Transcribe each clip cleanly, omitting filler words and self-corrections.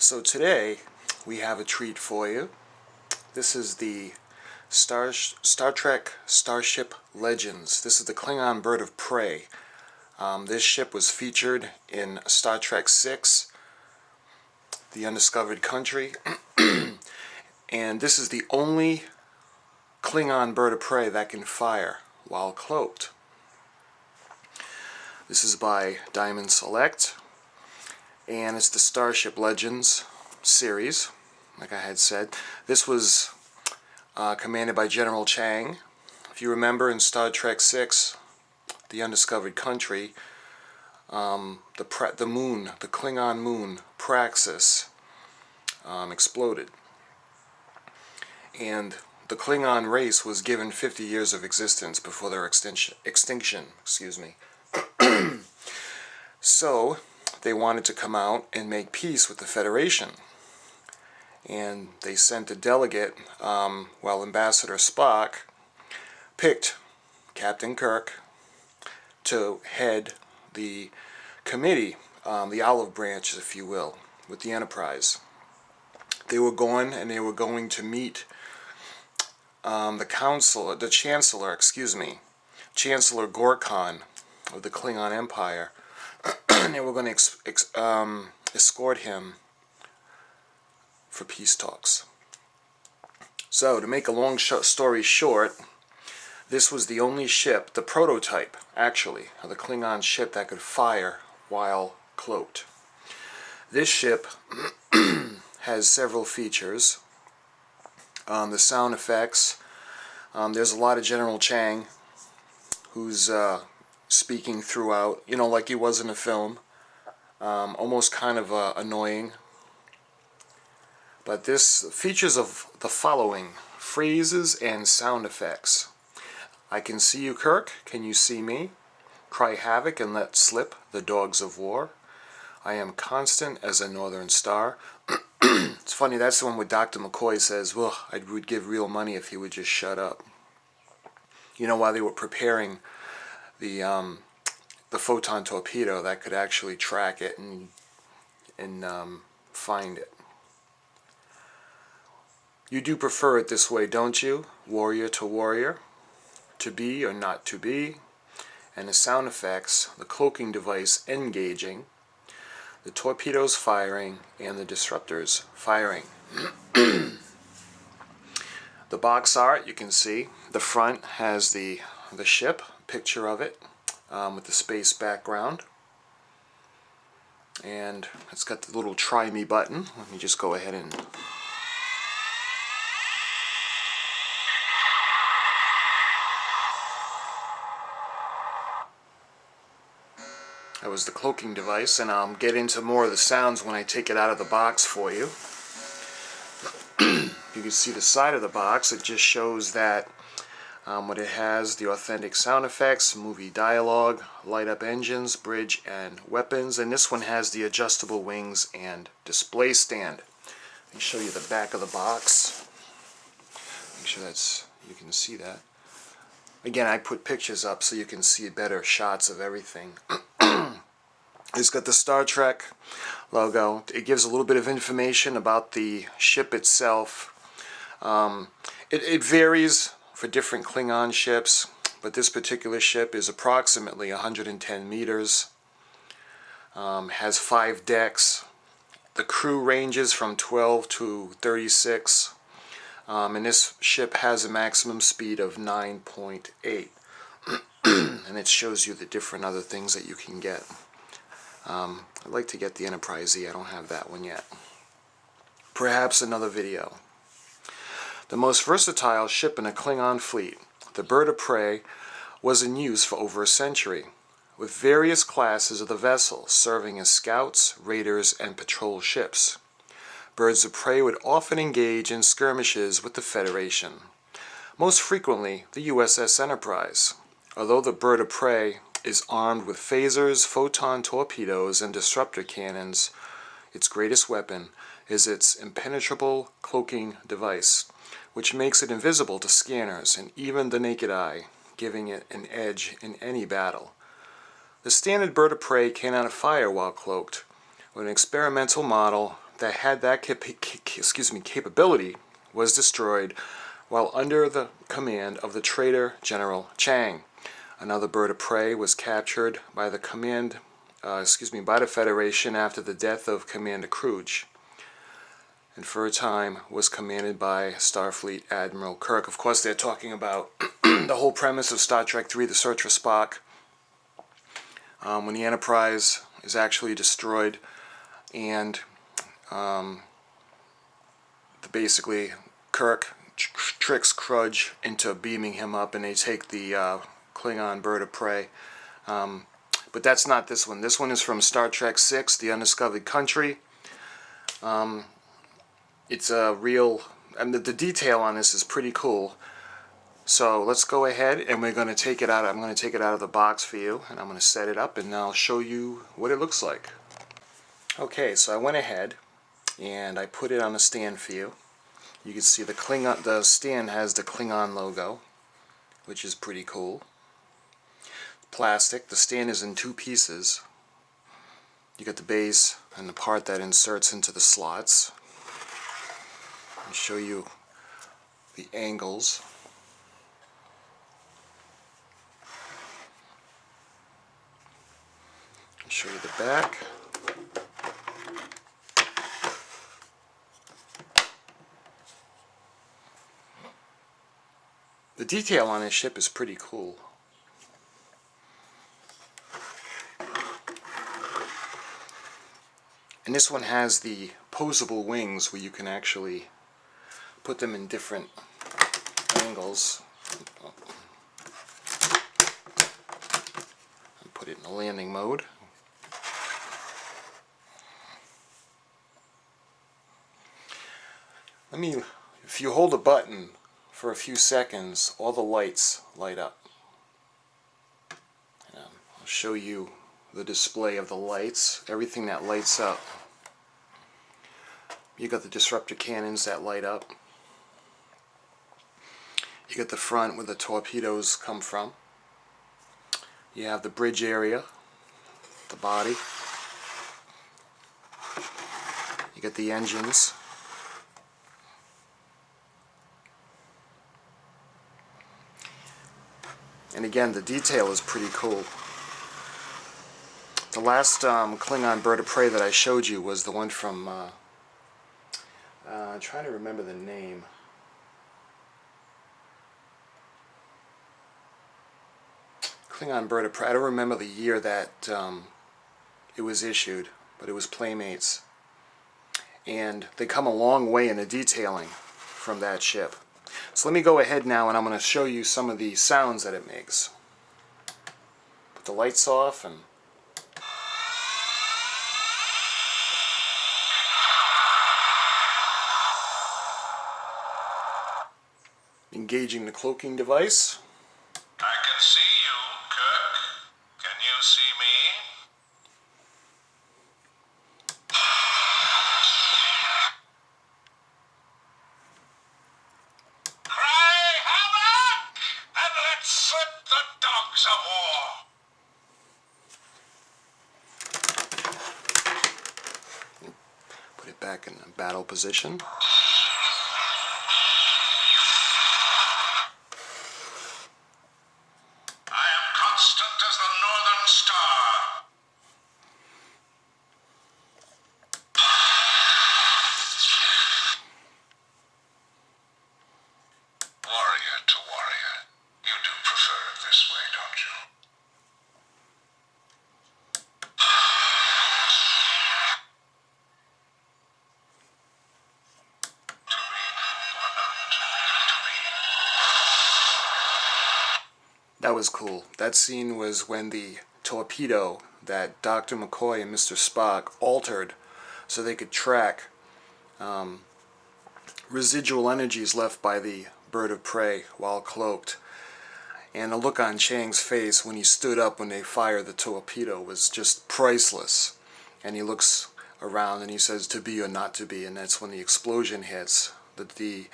So today we have a treat for you. This is the Star Trek Starship Legends. This is the Klingon Bird of Prey. This ship was featured in Star Trek VI, the Undiscovered Country, and this is the only Klingon Bird of Prey that can fire while cloaked. This is by Diamond Select, and it's the Starship Legends series, like I had said. This was commanded by General Chang. If you remember, in Star Trek VI, the Undiscovered Country, the moon, the Klingon moon, Praxis, exploded. And the Klingon race was given 50 years of existence before their extinction. So they wanted to come out and make peace with the Federation. And they sent a delegate, while Ambassador Spock picked Captain Kirk to head the committee, the olive branch, if you will, with the Enterprise. They were going to meet the Chancellor Gorkon of the Klingon Empire, and they were going to escort him for peace talks. So, to make a long story short, this was the only ship, the prototype, actually, of the Klingon ship that could fire while cloaked. This ship has several features. The sound effects, there's a lot of General Chang, who's speaking throughout, like he was in the film. Almost kind of annoying. But this features of the following phrases and sound effects. I can see you, Kirk. Can you see me? Cry havoc and let slip the dogs of war. I am constant as a northern star. It's funny, that's the one where Dr. McCoy says, well, I would give real money if he would just shut up. While they were preparing the photon torpedo that could actually track it and find it. You do prefer it this way, don't you? Warrior to warrior, to be or not to be, and the sound effects, the cloaking device engaging, the torpedoes firing, and the disruptors firing. The box art, you can see, the front has the ship, picture of it, with the space background. And it's got the little try me button. Let me just go ahead and... That was the cloaking device, and I'll get into more of the sounds when I take it out of the box for you. You can see the side of the box. It just shows that what it has, the authentic sound effects, movie dialogue, light up engines, bridge, and weapons. And this one has the adjustable wings and display stand. Let me show you the back of the box. Make sure you can see that. Again, I put pictures up so you can see better shots of everything. It's got the Star Trek logo. It gives a little bit of information about the ship itself. It varies for different Klingon ships, but this particular ship is approximately 110 meters, has 5 decks. The crew ranges from 12 to 36, and this ship has a maximum speed of 9.8, and it shows you the different other things that you can get. I'd like to get the Enterprise E. I don't have that one yet. Perhaps another video. The most versatile ship in a Klingon fleet, the Bird of Prey, was in use for over a century, with various classes of the vessel serving as scouts, raiders, and patrol ships. Birds of Prey would often engage in skirmishes with the Federation, most frequently the USS Enterprise. Although the Bird of Prey is armed with phasers, photon torpedoes, and disruptor cannons, its greatest weapon is its impenetrable cloaking device, which makes it invisible to scanners and even the naked eye, giving it an edge in any battle. The standard Bird of Prey cannot fire while cloaked. With an experimental model, that had that capability was destroyed while under the command of the traitor General Chang. Another bird of prey was captured by the by the Federation after the death of Commander Kruge, and for a time was commanded by Starfleet Admiral Kirk. Of course, they're talking about the whole premise of Star Trek III, The Search for Spock, when the Enterprise is actually destroyed, and basically Kirk tricks Kruge into beaming him up, and they take the Klingon Bird of Prey. But that's not this one. This one is from Star Trek VI, The Undiscovered Country. It's a real... the detail on this is pretty cool. So let's go ahead and we're going to take it out. I'm going to take it out of the box for you, and I'm going to set it up, and I'll show you what it looks like. Okay, so I went ahead and I put it on a stand for you. You can see the stand has the Klingon logo, which is pretty cool. Plastic. The stand is in two pieces. You got the base and the part that inserts into the slots. I'll show you the angles. I'll show you the back. The detail on this ship is pretty cool. And this one has the posable wings where you can actually put them in different angles. And put it in the landing mode. If you hold a button for a few seconds, all the lights light up. And I'll show you the display of the lights, everything that lights up. You got the disruptor cannons that light up. You got the front where the torpedoes come from. You have the bridge area, the body. You got the engines. And again, the detail is pretty cool. The last Klingon Bird of Prey that I showed you was the one from, I'm trying to remember the name. Klingon Bird of Prey, I don't remember the year that it was issued, but it was Playmates. And they come a long way in the detailing from that ship. So let me go ahead now and I'm going to show you some of the sounds that it makes. Put the lights off and engaging the cloaking device. I can see you, Kirk. Can you see me? Cry havoc, and let's slip the dogs of war. Put it back in the battle position. That was cool. That scene was when the torpedo that Dr. McCoy and Mr. Spock altered so they could track residual energies left by the Bird of Prey while cloaked. And the look on Chang's face when he stood up when they fired the torpedo was just priceless. And he looks around and he says, "To be or not to be," and that's when the explosion hits. The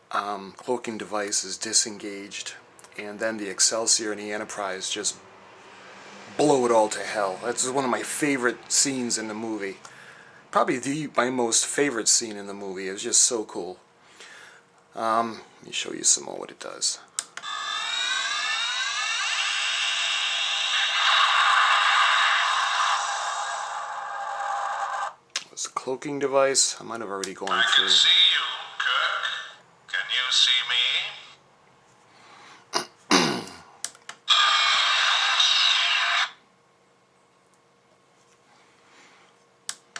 cloaking device is disengaged, and then the Excelsior and the Enterprise just blow it all to hell. That's one of my favorite scenes in the movie. probably my most favorite scene in the movie. It was just so cool. Let me show you some more what it does. It's a cloaking device. I might have already gone I through. can see you, Kirk. Can you see me?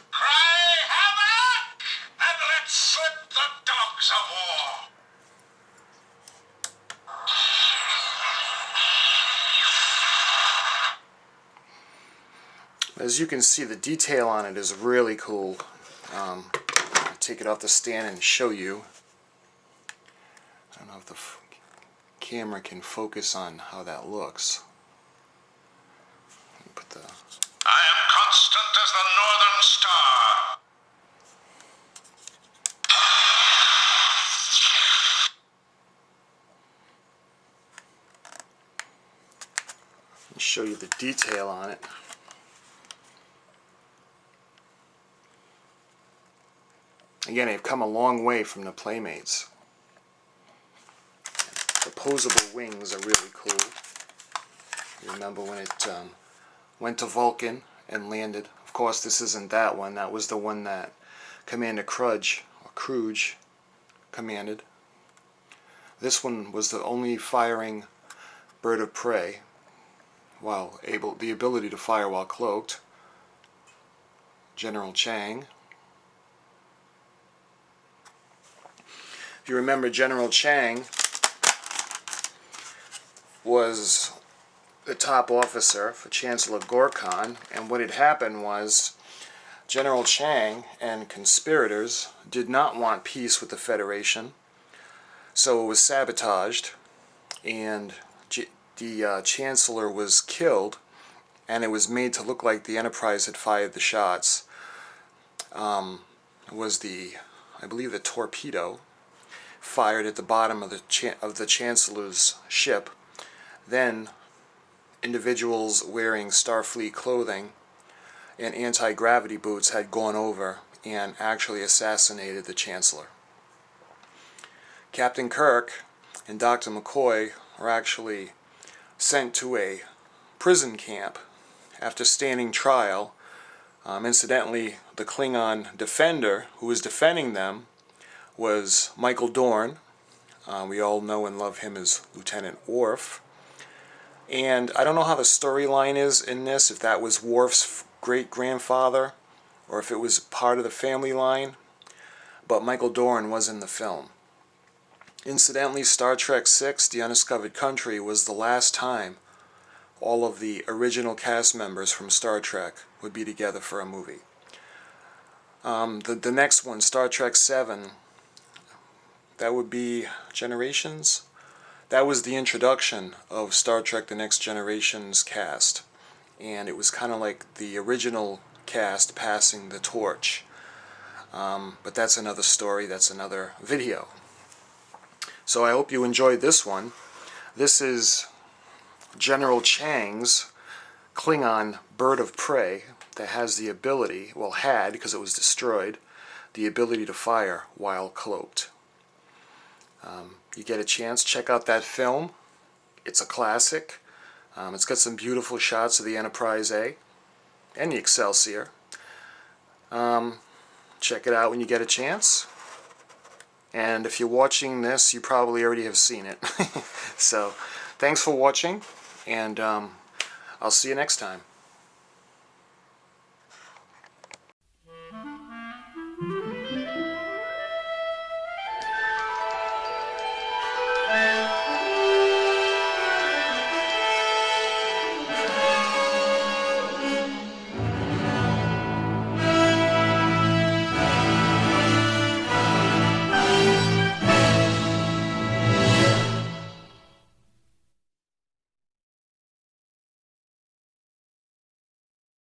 Cry havoc! And let's slip the dogs of war! As you can see, the detail on it is really cool. I'll take it off the stand and show you. I don't know if the camera can focus on how that looks. Let me put the... I am constant as the northern star. Let me show you the detail on it. Again, they've come a long way from the Playmates. The posable wings are really cool. You remember when it went to Vulcan and landed? Of course, this isn't that one. That was the one that Commander Krudge, or Kruge, commanded. This one was the only firing bird of prey, while the ability to fire while cloaked. General Chang. If you remember, General Chang was the top officer for Chancellor Gorkon, and what had happened was General Chang and conspirators did not want peace with the Federation, so it was sabotaged, and the Chancellor was killed, and it was made to look like the Enterprise had fired the shots. It was I believe the torpedo fired at the bottom of the Chancellor's ship. Then individuals wearing Starfleet clothing and anti-gravity boots had gone over and actually assassinated the Chancellor. Captain Kirk and Dr. McCoy were actually sent to a prison camp after standing trial. Incidentally, the Klingon defender who was defending them was Michael Dorn. We all know and love him as Lieutenant Worf. And I don't know how the storyline is in this, if that was Worf's great-grandfather or if it was part of the family line, but Michael Dorn was in the film. Incidentally, Star Trek VI, The Undiscovered Country, was the last time all of the original cast members from Star Trek would be together for a movie. The next one, Star Trek VII, that would be Generations. That was the introduction of Star Trek The Next Generation's cast. And it was kind of like the original cast passing the torch. But that's another story, that's another video. So I hope you enjoyed this one. This is General Chang's Klingon Bird of Prey that has the ability, well had because it was destroyed, the ability to fire while cloaked. You get a chance, check out that film. It's a classic. It's got some beautiful shots of the Enterprise A and the Excelsior. Check it out when you get a chance. And if you're watching this, you probably already have seen it. So, thanks for watching, and I'll see you next time.